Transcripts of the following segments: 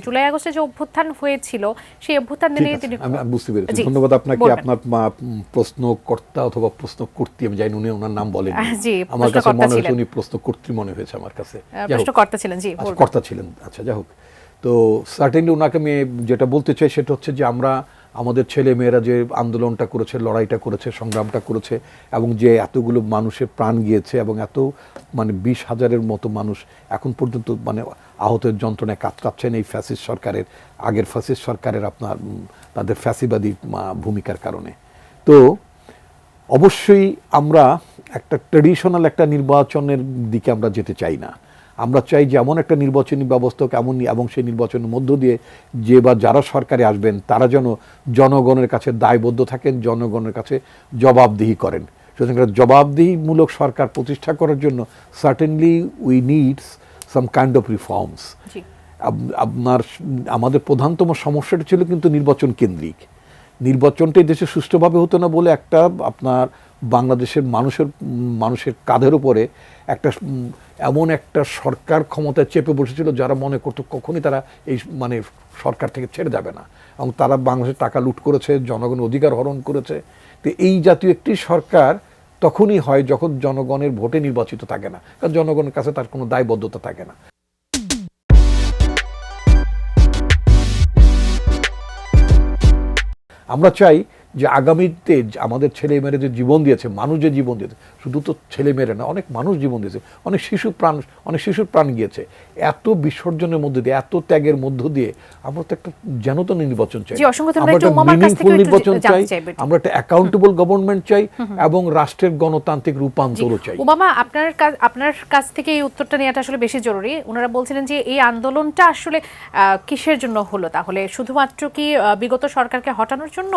জুলাই আগস্টে যে অভ্যুত্থান হয়েছিল সেই অভ্যুত্থান নিয়ে তিনি আমি বুঝতে পেরেছি। ধন্যবাদ আপনাকে। আপনার প্রশ্নকর্তা অথবা প্রশ্নকর্ত্রী, আমি জানি উনি ওনার নাম বলেন, আমার কাছে মনে হয়েছে উনি প্রশ্নকর্ত্রী মনে হয়েছে আমার কাছে। প্রশ্নকর্তা ছিলেন, জি কর্তা ছিলেন। আচ্ছা, যাই হোক। তো সার্টেনলি ওনাকে আমি যেটা বলতে চাই সেটা হচ্ছে যে আমরা আমাদের ছেলে মেয়েরা যে আন্দোলনটা করেছে, লড়াইটা করেছে, সংগ্রামটা করেছে, এবং যে এতগুলো মানুষের প্রাণ গিয়েছে এবং এত 20,000-এর মতো মানুষ এখন পর্যন্ত আহতের যন্ত্রণায় কাতরাচ্ছেন এই ফ্যাসিস্ট সরকারের, আগের ফ্যাসিস্ট সরকারের তাদের ফ্যাসিবাদী ভূমিকার কারণে। তো অবশ্যই আমরা একটা ট্র্যাডিশনাল একটা নির্বাচনের দিকে আমরা যেতে চাই না। আমরা চাই যে এমন একটা নির্বাচনী ব্যবস্থা কেমন, এবং সেই নির্বাচনের মধ্য দিয়ে যে বা যারা সরকারে আসবেন তারা যেন জনগণের কাছে দায়বদ্ধ থাকেন, জনগণের কাছে জবাবদিহি করেন। সুতরাং জবাবদিহিমূলক সরকার প্রতিষ্ঠা করার জন্য certainly we needs some kind of reforms. আমাদের প্রধানতম সমস্যাটা ছিল কিন্তু নির্বাচন কেন্দ্রিক। নির্বাচনটাই দেশে সুষ্ঠুভাবে হতো না বলে একটা বাংলাদেশের মানুষের কাঁধের উপরে এমন একটা সরকার ক্ষমতায় চেপে বসেছিল যারা মনে করতো কখনই তারা এই সরকার থেকে ছেড়ে যাবে না, এবং তারা বাংলাদেশের টাকা লুট করেছে, জনগণের অধিকার হরণ করেছে। তো এই জাতীয় একটি সরকার তখনই হয় যখন জনগণের ভোটে নির্বাচিত থাকে না, কারণ জনগণের কাছে তার কোনো দায়বদ্ধতা থাকে না। আমরা চাই যে আগামীতে আমাদের ছেলে মেয়েরা যে জীবন দিয়েছে, মানুষ যে জীবন দিয়েছে, শুধু তো ছেলে মেয়েরা না, অনেক মানুষ জীবন দিয়েছে, অনেক শিশুর প্রাণ গিয়েছে, এত বিসর্জনের মধ্যে দিয়ে, এত ত্যাগের মধ্য দিয়ে আমরা তো একটা জনতা নির্বাচন চাই, আমরা একটা মিনিংফুল নির্বাচন চাই, আমরা একটা অ্যাকাউন্টেবল গভর্নমেন্ট চাই, এবং রাষ্ট্রের গণতান্ত্রিক রূপান্তরও চাই। ওবামা, আপনার কাছ থেকে এই উত্তরটা নেওয়াটা আসলে বেশি জরুরি। ওনারা বলছিলেন যে এই আন্দোলনটা আসলে কিসের জন্য হলো, তাহলে শুধুমাত্র কি বিগত সরকারকে হটানোর জন্য,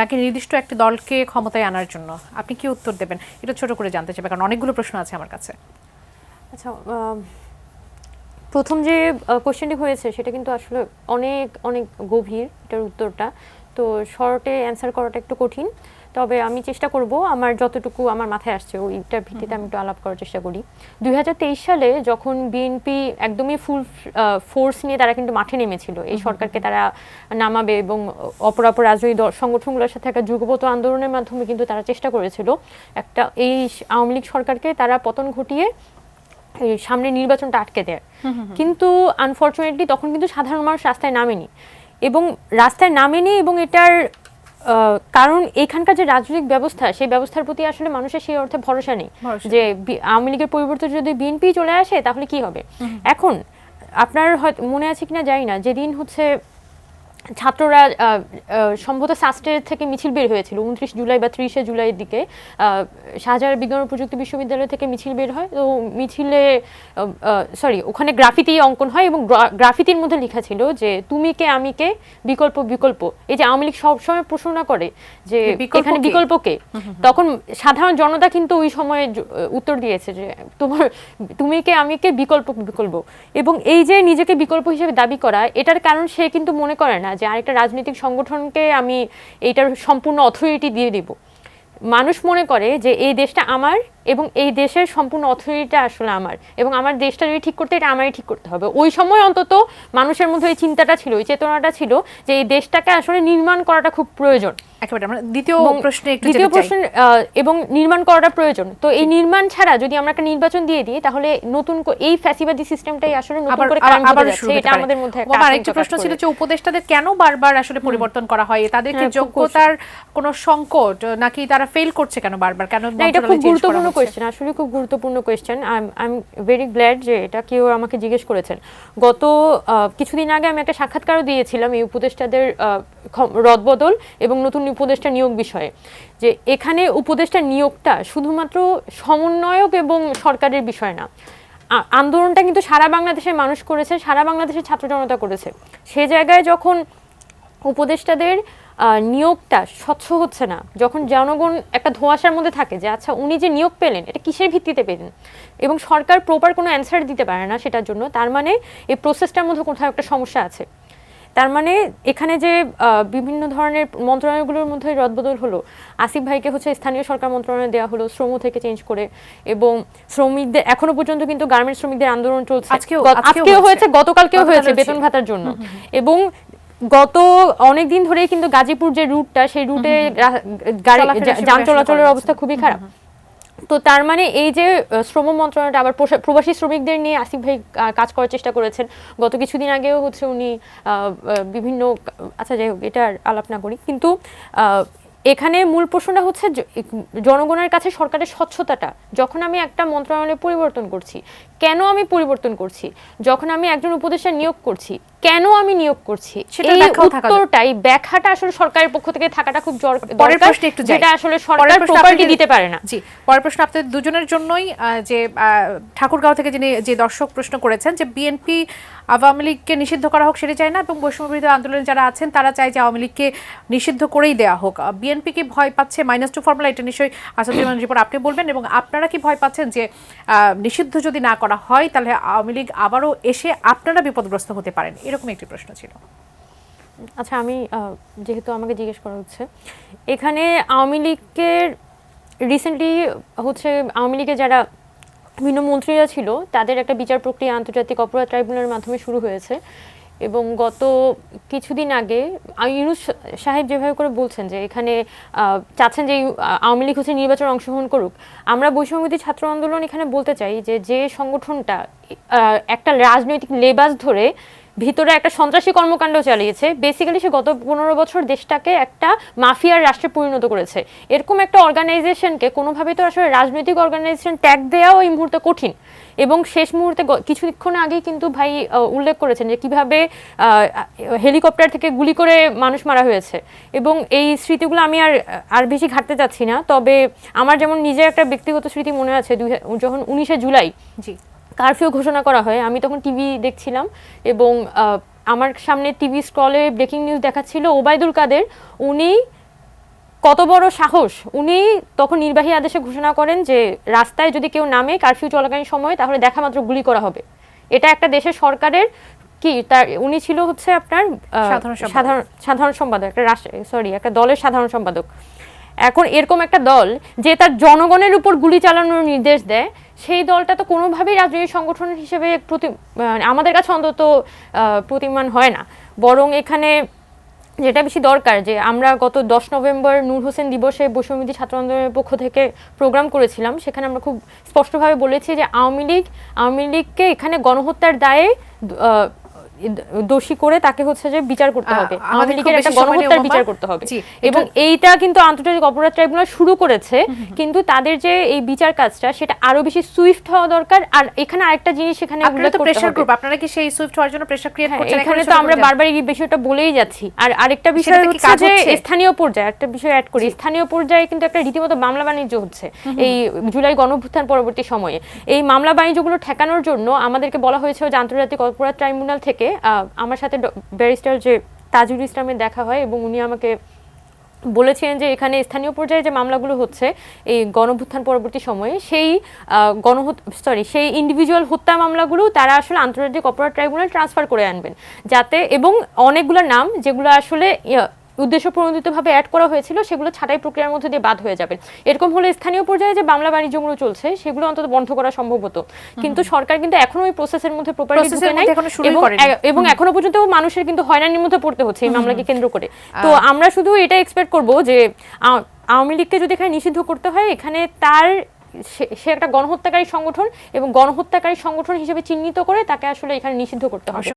নাকি নির্দিষ্ট একটি দলকে ক্ষমতায় আনার জন্য? আপনি কি উত্তর দেবেন এটা ছোট করে জানতে চাইবে, কারণ অনেকগুলো প্রশ্ন আছে আমার কাছে। আচ্ছা, প্রথম যে কোশ্চেনটি হয়েছে সেটা কিন্তু আসলে অনেক অনেক গভীর, এটার উত্তরটা তো শর্টে অ্যান্সার করাটা একটু কঠিন, তবে আমি চেষ্টা করব আমার যতটুকু আমার মাথায় আসছে ওইটার ভিত্তিতে আমি একটু আলাপ করার চেষ্টা করি। 2023 সালে যখন বিএনপি একদমই ফুল ফোর্স নিয়ে তারা কিন্তু মাঠে নেমেছিল এই সরকারকে তারা নামাবে, এবং অপর রাজনৈতিক সংগঠনগুলোর সাথে একটা যুগপৎ আন্দোলনের মাধ্যমে কিন্তু তারা চেষ্টা করেছিল একটা এই আওয়ামী লীগ সরকারকে তারা পতন ঘটিয়ে সামনে নির্বাচনটা আটকে দেয়। কিন্তু আনফর্চুনেটলি তখন কিন্তু সাধারণ মানুষ রাস্তায় নামেনি, এবং এবং এটার কারণ এখানকার যে রাজনৈতিক ব্যবস্থা, সেই ব্যবস্থার প্রতি আসলে মানুষের সেই অর্থে ভরসা নেই যে আওয়ামী লীগের পরিবর্তে যদি বিএনপি চলে আসে তাহলে কি হবে। এখন আপনার হয়তো মনে আছে কিনা জানি না, যেদিন হচ্ছে ছাত্ররা সম্ভবত সাস্টের থেকে মিছিল বের হয়েছিল 29 জুলাই বা 30 জুলাইয়ের দিকে, শাহজালাল বিজ্ঞান ও প্রযুক্তি বিশ্ববিদ্যালয় থেকে মিছিল বের হয়। তো মিছিলে ওখানে গ্রাফিতি অঙ্কন হয়, এবং গ্রাফিতির মধ্যে লেখা ছিল যে তুমি কে আমি কে বিকল্প বিকল্প। এই যে আওয়ামী লীগ সবসময় প্রশ্ন করে যে এখানে বিকল্প কে, তখন সাধারণ জনতা কিন্তু ওই সময়ে উত্তর দিয়েছে যে তুমি কে আমি কে বিকল্প বিকল্প। এবং এই যে নিজেকে বিকল্প হিসেবে দাবি করা, এটার কারণ সে কিন্তু মনে করে না যে আরেকটা রাজনৈতিক সংগঠনকে আমি এইটার সম্পূর্ণ অথরিটি দিয়ে দিব। মানুষ মনে করে যে এই দেশটা আমার, এবং এই দেশের সম্পূর্ণ অথরিটিটা আসলে আমার, এবং আমার দেশটা যদি ঠিক করতে এটা আমারই ঠিক করতে হবে। ওই সময় অন্তত মানুষের মধ্যে এই চিন্তাটা ছিল, এই চেতনাটা ছিল যে এই দেশটাকে আসলে নির্মাণ করাটা খুব প্রয়োজন। দ্বিতীয় প্রশ্ন এবং নির্মাণ করাটা প্রয়োজন। তো এই নির্মাণ ছাড়া যদি আমরা একটা নির্বাচন দিয়ে দিই তাহলে নতুন এই ফ্যাসিবাদী সিস্টেমটাই আসলে নতুন করে কায়েম হতে যাচ্ছে। এটা আমাদের মধ্যে আরেকটা প্রশ্ন ছিল যে উপদেষ্টাদের কেন বারবার আসলে পরিবর্তন করা হয়, তাদের কি যোগ্যতার কোনো সংকট, নাকি তারা ফেল করছে কেন বারবার? কেন এটা খুব গুরুত্বপূর্ণ কোয়েশ্চেন, আসলে খুব গুরুত্বপূর্ণ question. I am very glad যে এটা কেউ আমাকে জিজ্ঞেস করেছেন। গত কিছুদিন আগে আমি একটা সাক্ষাৎকারও দিয়েছিলাম এই উপদেষ্টাদের রদবদল এবং নতুন উপদেষ্টা নিয়োগ বিষয়ে, যে এখানে উপদেষ্টা নিয়োগটা শুধুমাত্র সমন্বয়ক এবং সরকারের বিষয় না। আন্দোলনটা কিন্তু সারা বাংলাদেশের মানুষ করেছে, সারা বাংলাদেশের ছাত্র জনতা করেছে। সে জায়গায় যখন উপদেষ্টাদের নিয়োগটা স্বচ্ছ হচ্ছে না, যখন জনগণ একটা ধোঁয়াশার মধ্যে থাকে যে আচ্ছা উনি যে নিয়োগ পেলেন এটা কিসের ভিত্তিতে পেলেন, এবং সরকার প্রপার কোনো অ্যান্সার দিতে পারে না সেটার জন্য, তার মানে এই প্রসেসটার মধ্যে কোথাও একটা সমস্যা আছে। তার মানে এখানে যে বিভিন্ন ধরনের মন্ত্রণালয়গুলোর মধ্যে রদবদল হলো, আসিফ ভাইকে হচ্ছে স্থানীয় সরকার মন্ত্রণালয় দেওয়া হলো শ্রম থেকে চেঞ্জ করে, এবং শ্রমিকদের এখনো পর্যন্ত কিন্তু গার্মেন্টস শ্রমিকদের আন্দোলন চলছে, আজকেও হয়েছে, গতকালকেও হয়েছে বেতন ভাতার জন্য। এবং গত অনেক দিন ধরেই কিন্তু গাজীপুর যে রুটটা, সেই রুটে যান চলাচলের অবস্থা খুবই খারাপ। তো তার মানে এই যে শ্রম মন্ত্রণালয়টা আবার প্রবাসী শ্রমিকদের নিয়ে আসিফ ভাই কাজ করার চেষ্টা করেছেন। গত কিছুদিন আগেও হচ্ছে উনি বিভিন্ন, আচ্ছা যাই হোক এটা আলাপ না করি, কিন্তু এখানে মূল প্রশ্নটা হচ্ছে জনগণের কাছে সরকারের স্বচ্ছতাটা। যখন আমি একটা মন্ত্রণালয় পরিবর্তন করছি, কেন আমি পরিবর্তন করছি? যখন আমি একজন উপদেষ্টা নিয়োগ করছি, কেন আমি নিয়োগ করছি? এই উত্তরটাই, ব্যাখ্যাটা আসলে সরকারের পক্ষ থেকে থাকাটা খুব দরকার, যেটা আসলে সরকার প্রপারলি দিতে পারে না। জি, পরের প্রশ্ন আপনাদের দুজনের জন্যই, যে ঠাকুরগাঁও থেকে যিনি যে দর্শক প্রশ্ন করেছেন যে বিএনপি আওয়ামী লীগকে নিষিদ্ধ করা হোক সেটা চায় না, এবং বৈষম্য বিরোধী আন্দোলনে যারা আছেন তারা চায় যে আওয়ামী লীগকে নিষিদ্ধ করেই দেওয়া হোক। বিএনপি কি ভয় পাচ্ছে -2 ফর্মুলা? এটা নিশ্চয়ই আসাদুজ্জামান রিপোর্ট আপনি বলবেন। এবং আপনারা কি ভয় পাচ্ছেন যে নিষিদ্ধ যদি না করা হয় তাহলে আওয়ামী লীগ আবারও এসে আপনারা বিপদগ্রস্ত হতে পারেন? এরকম একটি প্রশ্ন ছিল। আচ্ছা, আমি যেহেতু আমাকে জিজ্ঞেস করা হচ্ছে, এখানে আওয়ামী লীগের রিসেন্টলি হচ্ছে আওয়ামী লীগের যারা বিভিন্ন মন্ত্রীরা ছিল তাদের একটা বিচার প্রক্রিয়া আন্তর্জাতিক অপরাধ ট্রাইব্যুনালের মাধ্যমে শুরু হয়েছে। এবং গত কিছুদিন আগে ইউনূস সাহেব যেভাবে করে বলছেন যে এখানে চাচ্ছেন যে আওয়ামী লীগ হচ্ছে নির্বাচনে অংশগ্রহণ করুক, আমরা বৈষম্যবিরোধী ছাত্র আন্দোলন এখানে বলতে চাই যে সংগঠনটা একটা রাজনৈতিক লেবাস ধরে ভিতরে একটা সন্ত্রাসী কর্মকাণ্ড চালিয়েছে, বেসিক্যালি সে গত 15 বছর দেশটাকে একটা মাফিয়ার রাষ্ট্রে পরিণত করেছে। এরকম একটা অর্গানাইজেশনকে কোনোভাবে তো আসলে রাজনৈতিক অর্গানাইজেশন ট্যাগ দেওয়াও এই মুহূর্তে কঠিন। এবং শেষ মুহূর্তে কিছুক্ষণ আগেই কিন্তু ভাই উল্লেখ করেছেন যে কিভাবে হেলিকপ্টার থেকে গুলি করে মানুষ মারা হয়েছে। এবং এই স্মৃতিগুলো আমি আর বেশি ঘাটতে চাচ্ছি না, তবে আমার যেমন নিজের একটা ব্যক্তিগত স্মৃতি মনে আছে, যখন 19শে জুলাই কারফিউ ঘোষণা করা হয়, আমি তখন টিভি দেখছিলাম এবং আমার সামনে টিভি স্ক্রলে ব্রেকিং নিউজ দেখাচ্ছিল ওবায়দুল কাদের, উনি কত বড় সাহস, উনি তখন নির্বাহী আদেশে ঘোষণা করেন যে রাস্তায় যদি কেউ নামে কারফিউ চলাকালীন সময় তাহলে দেখা মাত্র গুলি করা হবে। এটা একটা দেশের সরকারের কি, তার উনি ছিল হচ্ছে আপনার সাধারণ সম্পাদক, একটা দলের সাধারণ সম্পাদক। এখন এরকম একটা দল যে তার জনগণের উপর গুলি চালানোর নির্দেশ দেয়, সেই দলটা তো কোনোভাবেই রাজনৈতিক সংগঠন হিসেবে আমাদের কাছে অন্তত প্রতিমান হয় না। বরং এখানে যেটা বেশি দরকার, যে আমরা গত 10 নভেম্বর নূর হোসেন দিবসে বৈষম্যবিরোধী ছাত্র আন্দোলনের পক্ষ থেকে প্রোগ্রাম করেছিলাম, সেখানে আমরা খুব স্পষ্টভাবে বলেছি যে আওয়ামী লীগকে এখানে গণহত্যার দায়ে দোষী করে তাকে হচ্ছে যে বিচার করতে হবে, আওয়ামী লীগের একটা গণহত্যার বিচার করতে হবে। এবং এইটা কিন্তু আন্তর্জাতিক অপরাধ ট্রাইব্যুনাল শুরু করেছে, কিন্তু তাদের যে এই বিচার কাজটা সেটা আরো বেশি সুইফট হওয়া দরকার। আর এখানে আরেকটা জিনিস এখানে প্রেসার গ্রুপ, আপনারা কি সেই সুইফট হওয়ার জন্য প্রেসার ক্রিয়েট করছেন? এখানে তো আমরা বারবার এই বিষয়টা বলেই যাচ্ছি। আর আরেকটা বিষয় হচ্ছে যে স্থানীয় পর্যায়ে একটা বিষয় অ্যাড করি, স্থানীয় পর্যায়ে কিন্তু একটা রীতিমতো মামলা বাণিজ্য হচ্ছে এই জুলাই গণঅভ্যুত্থান পরবর্তী সময়ে। এই মামলা বাণিজ্যগুলো ঠেকানোর জন্য আমাদেরকে বলা হয়েছে যে আন্তর্জাতিক অপরাধ ট্রাইব্যুনাল থেকে, আমার সাথে ব্যারিস্টার যে তাজুল ইসলামের দেখা হয় এবং উনি আমাকে বলেছেন যে এখানে স্থানীয় পর্যায়ে যে মামলাগুলো হচ্ছে এই গণঅভ্যুত্থান পরবর্তী সময়ে, সেই ইন্ডিভিজুয়াল হত্যা মামলাগুলো তারা আসলে আন্তর্জাতিক অপরাধ ট্রাইব্যুনাল ট্রান্সফার করে আনবেন, যাতে, এবং অনেকগুলো নাম যেগুলো আসলে উদ্দেশ্য প্রণোদিতভাবে অ্যাড করা হয়েছিল সেগুলো ছাঁটাই প্রক্রিয়ার মধ্যে দিয়ে বাদ হয়ে যাবে। এরকম হলে স্থানীয় পর্যায়ে যে মামলা বাণিজ্যগুলো চলছে সেগুলো অন্তত বন্ধ করা সম্ভব হতো। কিন্তু সরকার কিন্তু এখনো ওই প্রসেসের মধ্যে প্রপারলি ঢুকে নাই, এবং এখনো পর্যন্ত মানুষের কিন্তু হয়রানির মধ্যে পড়তে হচ্ছে এই মামলাকে কেন্দ্র করে। তো আমরা শুধু এটা এক্সপেক্ট করব যে আওয়ামী লীগকে যদি এখানে নিষিদ্ধ করতে হয়, এখানে সে একটা গণহত্যাকারী সংগঠন এবং গণহত্যাকারী সংগঠন হিসেবে চিহ্নিত করে তাকে আসলে এখানে নিষিদ্ধ করতে হবে।